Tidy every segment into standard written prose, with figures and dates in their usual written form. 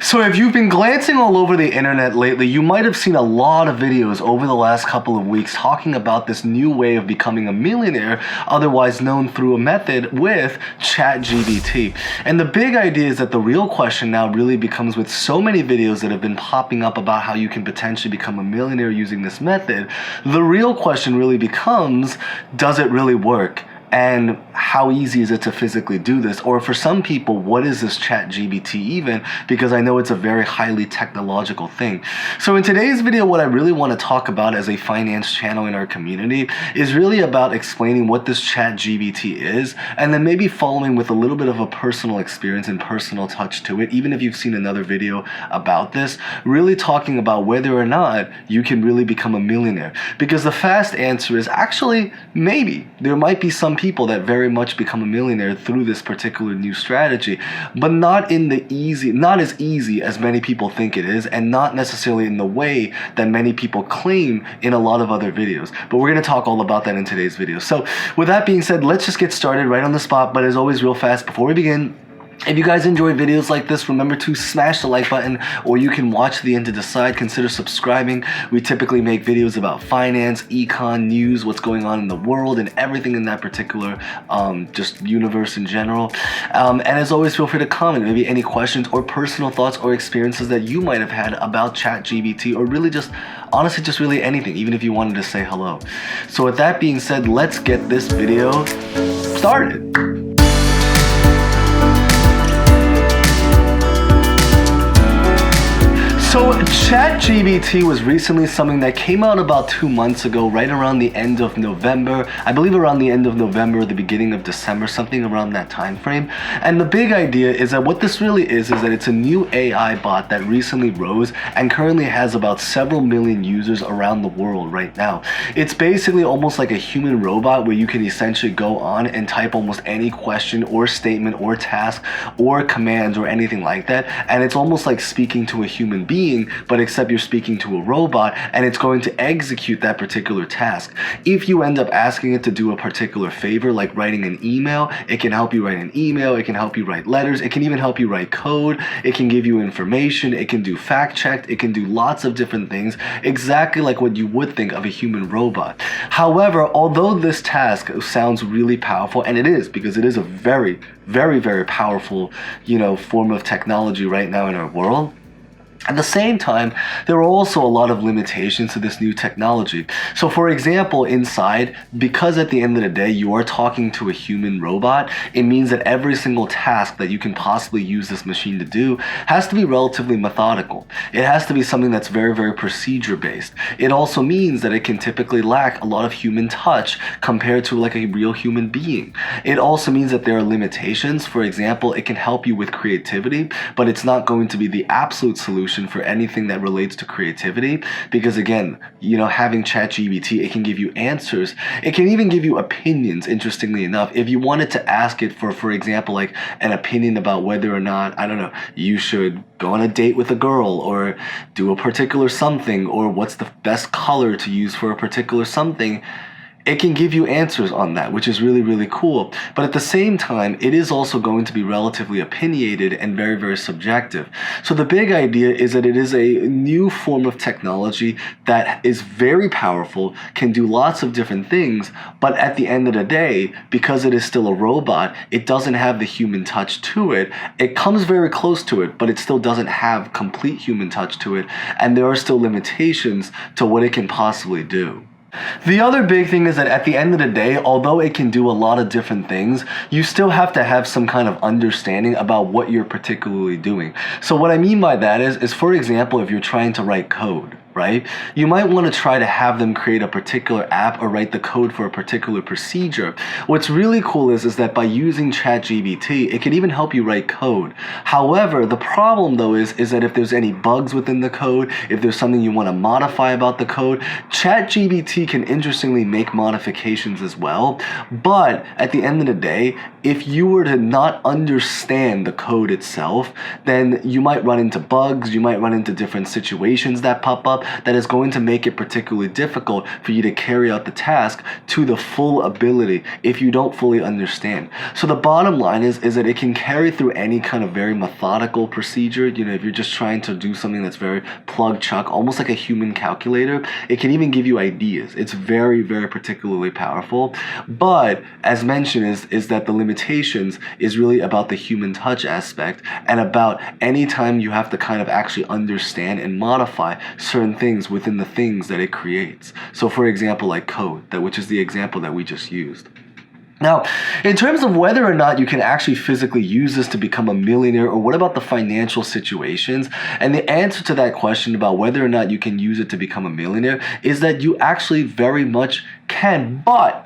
So if you've been glancing all over the internet lately, you might have seen a lot of videos over the last couple of weeks talking about this new way of becoming a millionaire, otherwise known through a method with Chat GPT. And the big idea is that the real question now really becomes, with so many videos that have been popping up about how you can potentially become a millionaire using this method, the real question really becomes, does it really work? And how easy is it to physically do this? Or for some people, what is this Chat GPT even? Because I know it's a very highly technological thing. So in today's video, what I really want to talk about as a finance channel in our community is really about explaining what this Chat GPT is, and then maybe following with a little bit of a personal experience and personal touch to it, even if you've seen another video about this, really talking about whether or not you can really become a millionaire. Because the fast answer is actually, maybe. There might be some people that very much become a millionaire through this particular new strategy, but not as easy as many people think it is, and not necessarily in the way that many people claim in a lot of other videos. But we're going to talk all about that in today's video. So with that being said, let's just get started right on the spot. But as always, real fast, before we begin, if you guys enjoy videos like this, remember to smash the like button, or you can watch the end to decide. Consider subscribing. We typically make videos about finance, econ, news, what's going on in the world, and everything in that particular just universe in general. And as always, feel free to comment maybe any questions or personal thoughts or experiences that you might have had about ChatGPT, or really just, honestly, just really anything, even if you wanted to say hello. So with that being said, let's get this video started. So ChatGPT was recently something that came out about 2 months ago, right around the end of November. I believe around the end of November or the beginning of December, something around that time frame. And the big idea is that what this really is that it's a new AI bot that recently rose and currently has about several million users around the world right now. It's basically almost like a human robot where you can essentially go on and type almost any question or statement or task or commands or anything like that. And it's almost like speaking to a human being, but except you're speaking to a robot, and it's going to execute that particular task. If you end up asking it to do a particular favor, like writing an email, it can help you write an email, it can help you write letters, it can even help you write code, it can give you information, it can do fact check, it can do lots of different things, exactly like what you would think of a human robot. However, although this task sounds really powerful, and it is, because it is a very, very, very powerful, form of technology right now in our world, at the same time, there are also a lot of limitations to this new technology. So for example, inside, because at the end of the day, you are talking to a human robot, it means that every single task that you can possibly use this machine to do has to be relatively methodical. It has to be something that's very, very procedure-based. It also means that it can typically lack a lot of human touch compared to like a real human being. It also means that there are limitations. For example, it can help you with creativity, but it's not going to be the absolute solution for anything that relates to creativity, because again, having ChatGPT, it can give you answers. It can even give you opinions, interestingly enough. If you wanted to ask it for example, like an opinion about whether or not, I don't know, you should go on a date with a girl, or do a particular something, or what's the best color to use for a particular something, it can give you answers on that, which is really, really cool. But at the same time, it is also going to be relatively opinionated and very, very subjective. So the big idea is that it is a new form of technology that is very powerful, can do lots of different things, but at the end of the day, because it is still a robot, it doesn't have the human touch to it. It comes very close to it, but it still doesn't have complete human touch to it, and there are still limitations to what it can possibly do. The other big thing is that at the end of the day, although it can do a lot of different things, you still have to have some kind of understanding about what you're particularly doing. So what I mean by that is for example, if you're trying to write code, right? You might want to try to have them create a particular app or write the code for a particular procedure. What's really cool is that by using ChatGPT, it can even help you write code. However, the problem though is that if there's any bugs within the code, if there's something you want to modify about the code, ChatGPT can interestingly make modifications as well. But at the end of the day, if you were to not understand the code itself, then you might run into bugs, you might run into different situations that pop up that is going to make it particularly difficult for you to carry out the task to the full ability if you don't fully understand. So the bottom line is that it can carry through any kind of very methodical procedure. If you're just trying to do something that's very plug chuck, almost like a human calculator, it can even give you ideas. It's very, very particularly powerful. But as mentioned is that the limitations is really about the human touch aspect and about any time you have to kind of actually understand and modify certain things within the things that it creates. So for example, like code, which is the example that we just used. Now, in terms of whether or not you can actually physically use this to become a millionaire, or what about the financial situations? And the answer to that question about whether or not you can use it to become a millionaire is that you actually very much can. But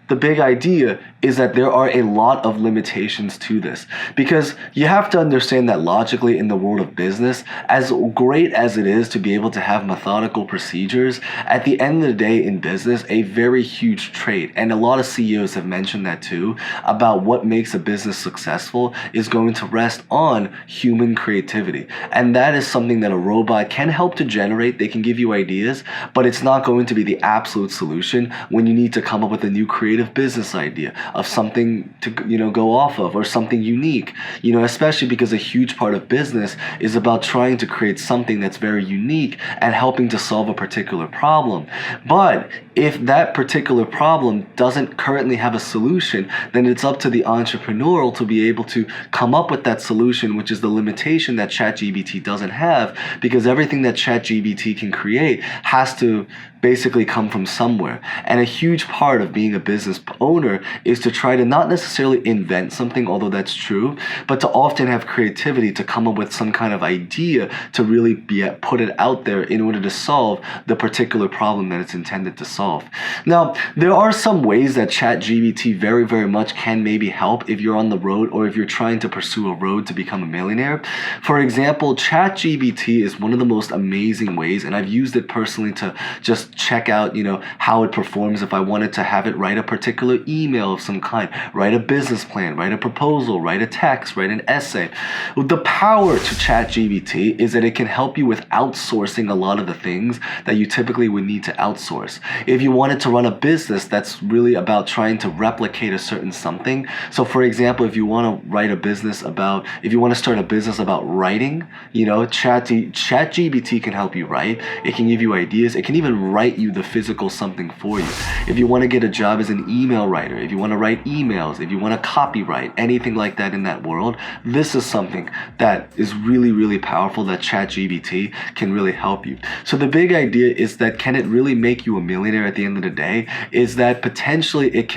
the big idea is that there are a lot of limitations to this, because you have to understand that logically in the world of business, as great as it is to be able to have methodical procedures, at the end of the day in business, a very huge trait, and a lot of CEOs have mentioned that too, about what makes a business successful is going to rest on human creativity. And that is something that a robot can help to generate. They can give you ideas, but it's not going to be the absolute solution when you need to come up with a new creative business idea of something to go off of, or something unique, especially because a huge part of business is about trying to create something that's very unique and helping to solve a particular problem. But if that particular problem doesn't currently have a solution, then it's up to the entrepreneur to be able to come up with that solution, which is the limitation that ChatGPT doesn't have, because everything that ChatGPT can create has to basically come from somewhere. And a huge part of being a business owner is to try to not necessarily invent something, although that's true, but to often have creativity to come up with some kind of idea to really put it out there in order to solve the particular problem that it's intended to solve. Now, there are some ways that ChatGPT very, very much can maybe help if you're on the road, or if you're trying to pursue a road to become a millionaire. For example, ChatGPT is one of the most amazing ways, and I've used it personally to just check out, how it performs if I wanted to have it write a particular email of some kind, write a business plan, write a proposal, write a text, write an essay. The power to ChatGPT is that it can help you with outsourcing a lot of the things that you typically would need to outsource. If you wanted to run a business that's really about trying to replicate a certain something, so for example, if you want to start a business about writing, ChatGPT can help you write. It can give you ideas. It can even write you the physical something for you. If you want to get a job as an email writer, if you want to write emails, if you want to copyright, anything like that in that world, this is something that is really, really powerful that ChatGPT can really help you. So the big idea is that, can it really make you a millionaire at the end of the day? Is that potentially it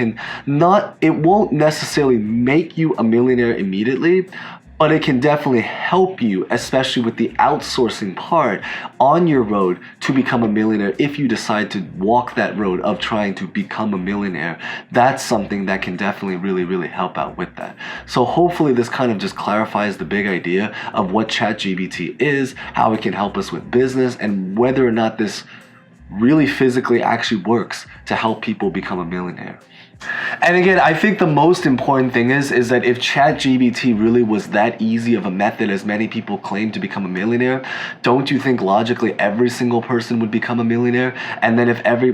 won't necessarily make you a millionaire immediately, but it can definitely help you, especially with the outsourcing part on your road to become a millionaire. If you decide to walk that road of trying to become a millionaire, that's something that can definitely really, really help out with that. So hopefully this kind of just clarifies the big idea of what ChatGPT is, how it can help us with business, and whether or not this really physically actually works to help people become a millionaire. And again, I think the most important thing is that if ChatGPT really was that easy of a method as many people claim to become a millionaire, don't you think logically every single person would become a millionaire? And then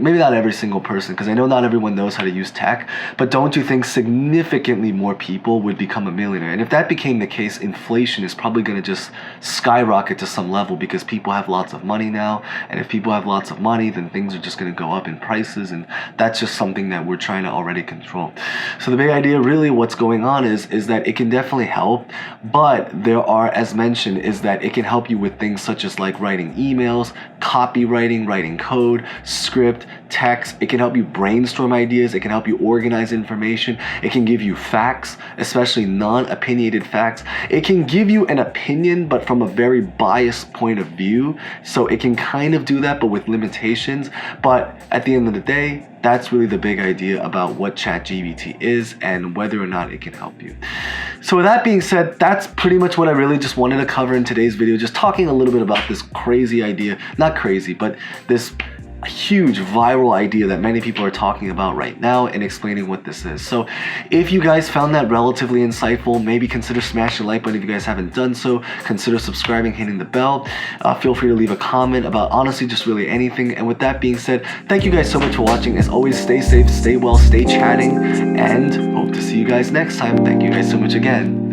maybe not every single person, because I know not everyone knows how to use tech, but don't you think significantly more people would become a millionaire? And if that became the case, inflation is probably going to just skyrocket to some level, because people have lots of money now. And if people have lots of money, then things are just going to go up in prices. And that's just something that we're trying to already control. So the big idea really what's going on is that it can definitely help, but there are, as mentioned, is that it can help you with things such as like writing emails, copywriting, writing code, script, text. It can help you brainstorm ideas. It can help you organize information. It can give you facts, especially non-opinionated facts. It can give you an opinion, but from a very biased point of view. So it can kind of do that, but with limitations. But at the end of the day, that's really the big idea about what ChatGPT is and whether or not it can help you. So with that being said, that's pretty much what I really just wanted to cover in today's video, just talking a little bit about this crazy idea, not crazy, but this a huge viral idea that many people are talking about right now and explaining what this is. So if you guys found that relatively insightful, maybe consider smashing the like button if you guys haven't done so. Consider subscribing, hitting the bell. Feel free to leave a comment about honestly just really anything. And with that being said, thank you guys so much for watching. As always, stay safe, stay well, stay chatting, and hope to see you guys next time. Thank you guys so much again.